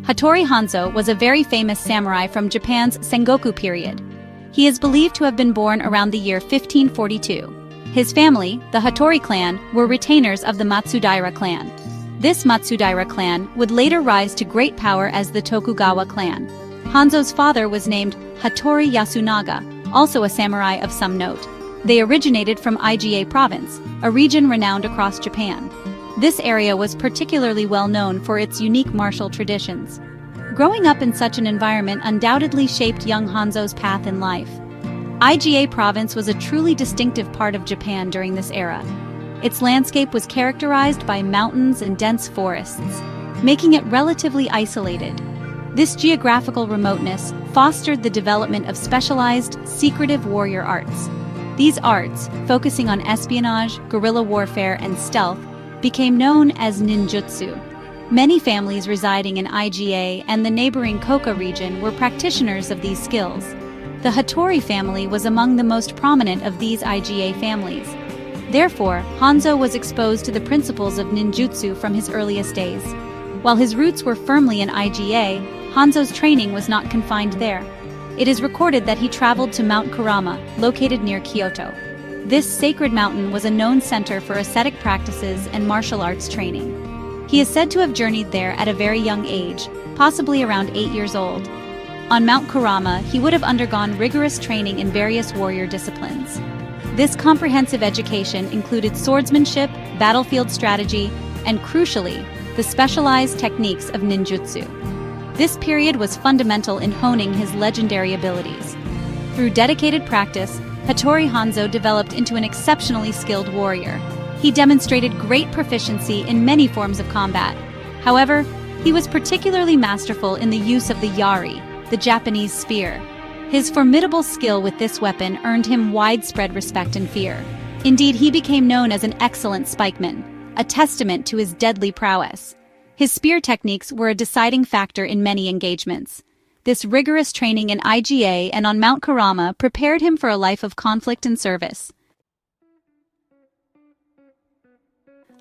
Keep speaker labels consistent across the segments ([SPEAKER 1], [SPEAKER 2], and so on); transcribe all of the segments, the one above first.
[SPEAKER 1] Hattori Hanzo was a very famous samurai from Japan's Sengoku period. He is believed to have been born around the year 1542. His family, the Hattori clan, were retainers of the Matsudaira clan. This Matsudaira clan would later rise to great power as the Tokugawa clan. Hanzo's father was named Hattori Yasunaga, also a samurai of some note. They originated from Iga province, a region renowned across Japan. This area was particularly well known for its unique martial traditions. Growing up in such an environment undoubtedly shaped young Hanzo's path in life. Iga province was a truly distinctive part of Japan during this era. Its landscape was characterized by mountains and dense forests, making it relatively isolated. This geographical remoteness fostered the development of specialized, secretive warrior arts. These arts, focusing on espionage, guerrilla warfare, and stealth, became known as ninjutsu. Many families residing in Iga and the neighboring Koka region were practitioners of these skills. The Hattori family was among the most prominent of these Iga families. Therefore, Hanzo was exposed to the principles of ninjutsu from his earliest days. While his roots were firmly in Iga, Hanzo's training was not confined there. It is recorded that he traveled to Mount Kurama, located near Kyoto. This sacred mountain was a known center for ascetic practices and martial arts training. He is said to have journeyed there at a very young age, possibly around 8 years old. On Mount Kurama, he would have undergone rigorous training in various warrior disciplines. This comprehensive education included swordsmanship, battlefield strategy, and crucially, the specialized techniques of ninjutsu. This period was fundamental in honing his legendary abilities. Through dedicated practice, Hattori Hanzo developed into an exceptionally skilled warrior. He demonstrated great proficiency in many forms of combat. However, he was particularly masterful in the use of the yari, the Japanese spear. His formidable skill with this weapon earned him widespread respect and fear. Indeed, he became known as an excellent spikeman, a testament to his deadly prowess. His spear techniques were a deciding factor in many engagements. This rigorous training in Iga and on Mount Kurama prepared him for a life of conflict and service.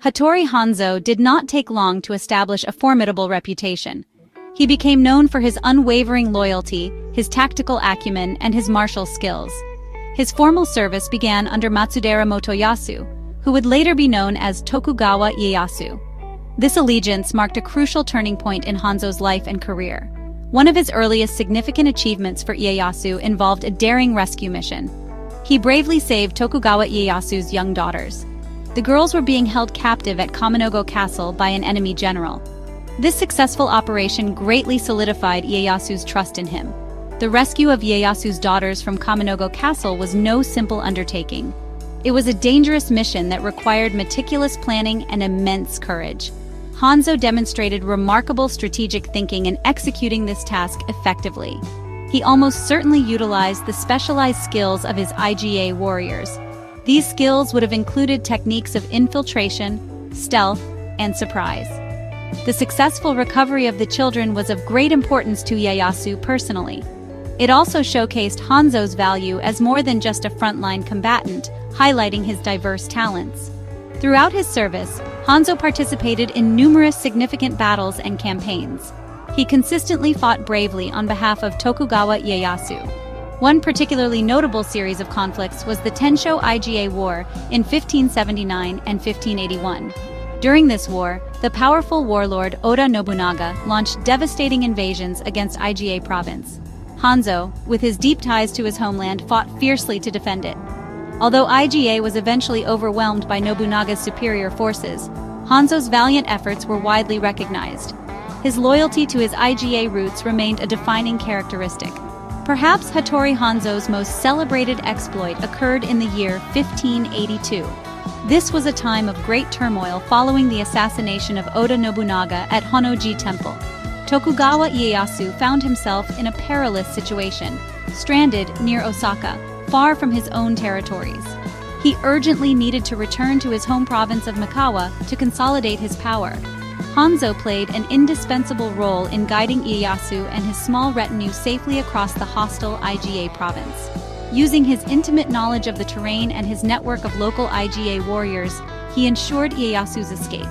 [SPEAKER 1] Hattori Hanzo did not take long to establish a formidable reputation. He became known for his unwavering loyalty, his tactical acumen, and his martial skills. His formal service began under Matsudaira Motoyasu, who would later be known as Tokugawa Ieyasu. This allegiance marked a crucial turning point in Hanzo's life and career. One of his earliest significant achievements for Ieyasu involved a daring rescue mission. He bravely saved Tokugawa Ieyasu's young daughters. The girls were being held captive at Kaminogo Castle by an enemy general. This successful operation greatly solidified Ieyasu's trust in him. The rescue of Ieyasu's daughters from Kaminogo Castle was no simple undertaking. It was a dangerous mission that required meticulous planning and immense courage. Hanzo demonstrated remarkable strategic thinking in executing this task effectively. He almost certainly utilized the specialized skills of his Iga warriors. These skills would have included techniques of infiltration, stealth, and surprise. The successful recovery of the children was of great importance to Ieyasu personally. It also showcased Hanzo's value as more than just a frontline combatant, highlighting his diverse talents. Throughout his service, Hanzo participated in numerous significant battles and campaigns. He consistently fought bravely on behalf of Tokugawa Ieyasu. One particularly notable series of conflicts was the Tensho Iga War in 1579 and 1581. During this war, the powerful warlord Oda Nobunaga launched devastating invasions against Iga province. Hanzo, with his deep ties to his homeland, fought fiercely to defend it. Although Iga was eventually overwhelmed by Nobunaga's superior forces, Hanzo's valiant efforts were widely recognized. His loyalty to his Iga roots remained a defining characteristic. Perhaps Hattori Hanzo's most celebrated exploit occurred in the year 1582. This was a time of great turmoil following the assassination of Oda Nobunaga at Honnoji Temple. Tokugawa Ieyasu found himself in a perilous situation, stranded near Osaka, far from his own territories. He urgently needed to return to his home province of Mikawa to consolidate his power. Hanzo played an indispensable role in guiding Ieyasu and his small retinue safely across the hostile Iga province. Using his intimate knowledge of the terrain and his network of local Iga warriors, he ensured Ieyasu's escape.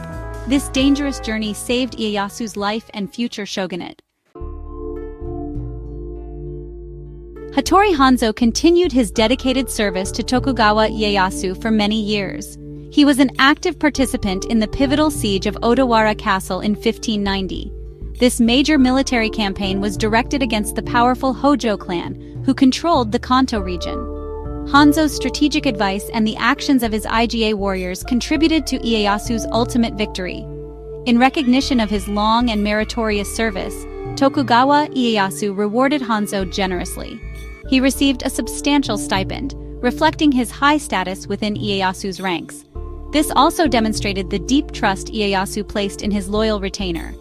[SPEAKER 1] This dangerous journey saved Ieyasu's life and future shogunate. Hattori Hanzo continued his dedicated service to Tokugawa Ieyasu for many years. He was an active participant in the pivotal siege of Odawara Castle in 1590. This major military campaign was directed against the powerful Hojo clan, who controlled the Kanto region. Hanzo's strategic advice and the actions of his IGA warriors contributed to Ieyasu's ultimate victory. In recognition of his long and meritorious service, Tokugawa Ieyasu rewarded Hanzo generously. He received a substantial stipend, reflecting his high status within Ieyasu's ranks. This also demonstrated the deep trust Ieyasu placed in his loyal retainer.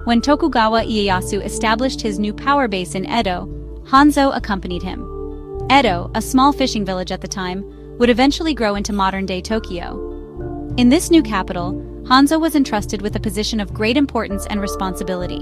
[SPEAKER 1] When Tokugawa Ieyasu established his new power base in Edo, Hanzo accompanied him. Edo, a small fishing village at the time, would eventually grow into modern-day Tokyo. In this new capital, Hanzo was entrusted with a position of great importance and responsibility.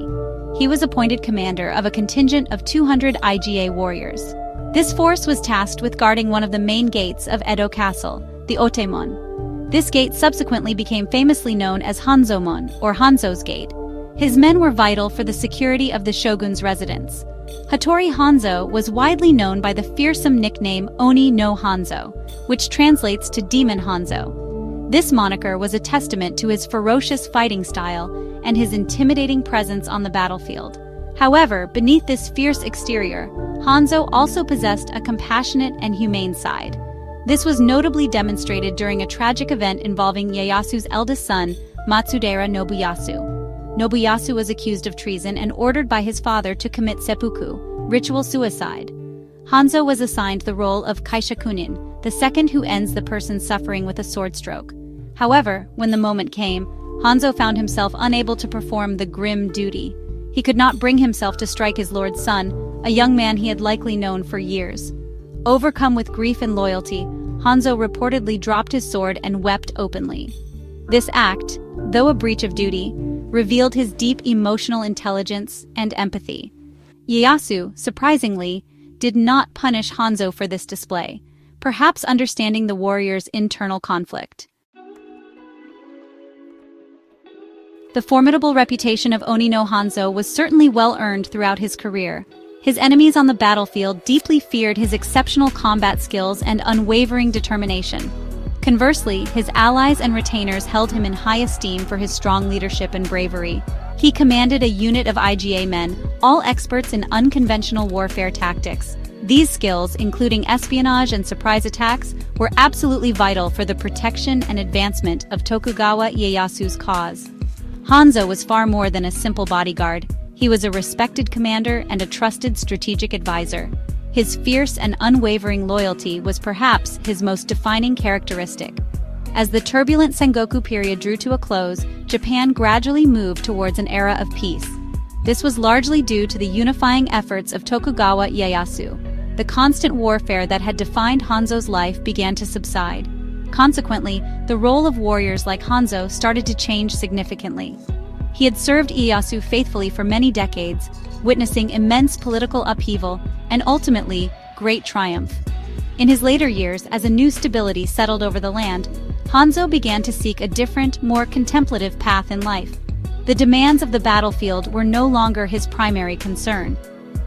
[SPEAKER 1] He was appointed commander of a contingent of 200 IGA warriors. This force was tasked with guarding one of the main gates of Edo Castle, the Otemon. This gate subsequently became famously known as Hanzomon, or Hanzo's Gate. His men were vital for the security of the shogun's residence. Hattori Hanzo was widely known by the fearsome nickname Oni no Hanzo, which translates to Demon Hanzo. This moniker was a testament to his ferocious fighting style and his intimidating presence on the battlefield. However, beneath this fierce exterior, Hanzo also possessed a compassionate and humane side. This was notably demonstrated during a tragic event involving Ieyasu's eldest son, Matsudaira Nobuyasu. Nobuyasu was accused of treason and ordered by his father to commit seppuku, ritual suicide. Hanzo was assigned the role of Kaishakunin, the second who ends the person's suffering with a sword stroke. However, when the moment came, Hanzo found himself unable to perform the grim duty. He could not bring himself to strike his lord's son, a young man he had likely known for years. Overcome with grief and loyalty, Hanzo reportedly dropped his sword and wept openly. This act, though a breach of duty, revealed his deep emotional intelligence and empathy. Ieyasu, surprisingly, did not punish Hanzo for this display, perhaps understanding the warrior's internal conflict. The formidable reputation of Oni no Hanzo was certainly well-earned throughout his career. His enemies on the battlefield deeply feared his exceptional combat skills and unwavering determination. Conversely, his allies and retainers held him in high esteem for his strong leadership and bravery. He commanded a unit of IGA men, all experts in unconventional warfare tactics. These skills, including espionage and surprise attacks, were absolutely vital for the protection and advancement of Tokugawa Ieyasu's cause. Hanzo was far more than a simple bodyguard. He was a respected commander and a trusted strategic advisor. His fierce and unwavering loyalty was perhaps his most defining characteristic. As the turbulent Sengoku period drew to a close, Japan gradually moved towards an era of peace. This was largely due to the unifying efforts of Tokugawa Ieyasu. The constant warfare that had defined Hanzo's life began to subside. Consequently, the role of warriors like Hanzo started to change significantly. He had served Ieyasu faithfully for many decades, witnessing immense political upheaval and ultimately great triumph. In his later years, as a new stability settled over the land, Hanzo began to seek a different, more contemplative path in life. The demands of the battlefield were no longer his primary concern.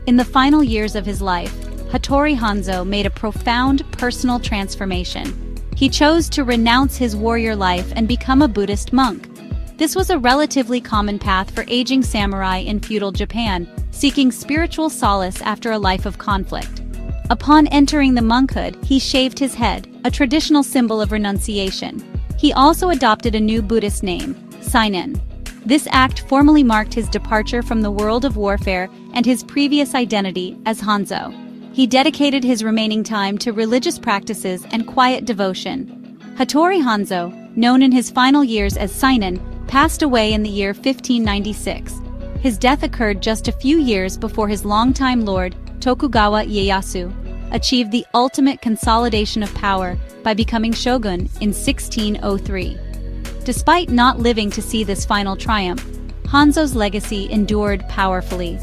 [SPEAKER 1] In the final years of his life, Hattori Hanzo made a profound personal transformation. He chose to renounce his warrior life and become a Buddhist monk. This was a relatively common path for aging samurai in feudal Japan, seeking spiritual solace after a life of conflict. Upon entering the monkhood, he shaved his head, a traditional symbol of renunciation. He also adopted a new Buddhist name, Seinen. This act formally marked his departure from the world of warfare and his previous identity as Hanzo. He dedicated his remaining time to religious practices and quiet devotion. Hattori Hanzo, known in his final years as Seinen, passed away in the year 1596. His death occurred just a few years before his longtime lord, Tokugawa Ieyasu, achieved the ultimate consolidation of power by becoming shogun in 1603. Despite not living to see this final triumph, Hanzo's legacy endured powerfully.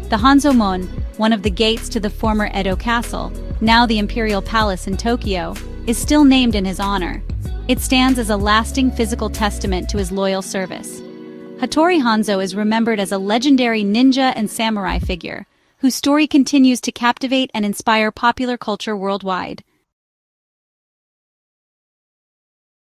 [SPEAKER 1] The Hanzomon, one of the gates to the former Edo Castle, now the Imperial Palace in Tokyo, is still named in his honor. It stands as a lasting physical testament to his loyal service. Hattori Hanzo is remembered as a legendary ninja and samurai figure, whose story continues to captivate and inspire popular culture worldwide.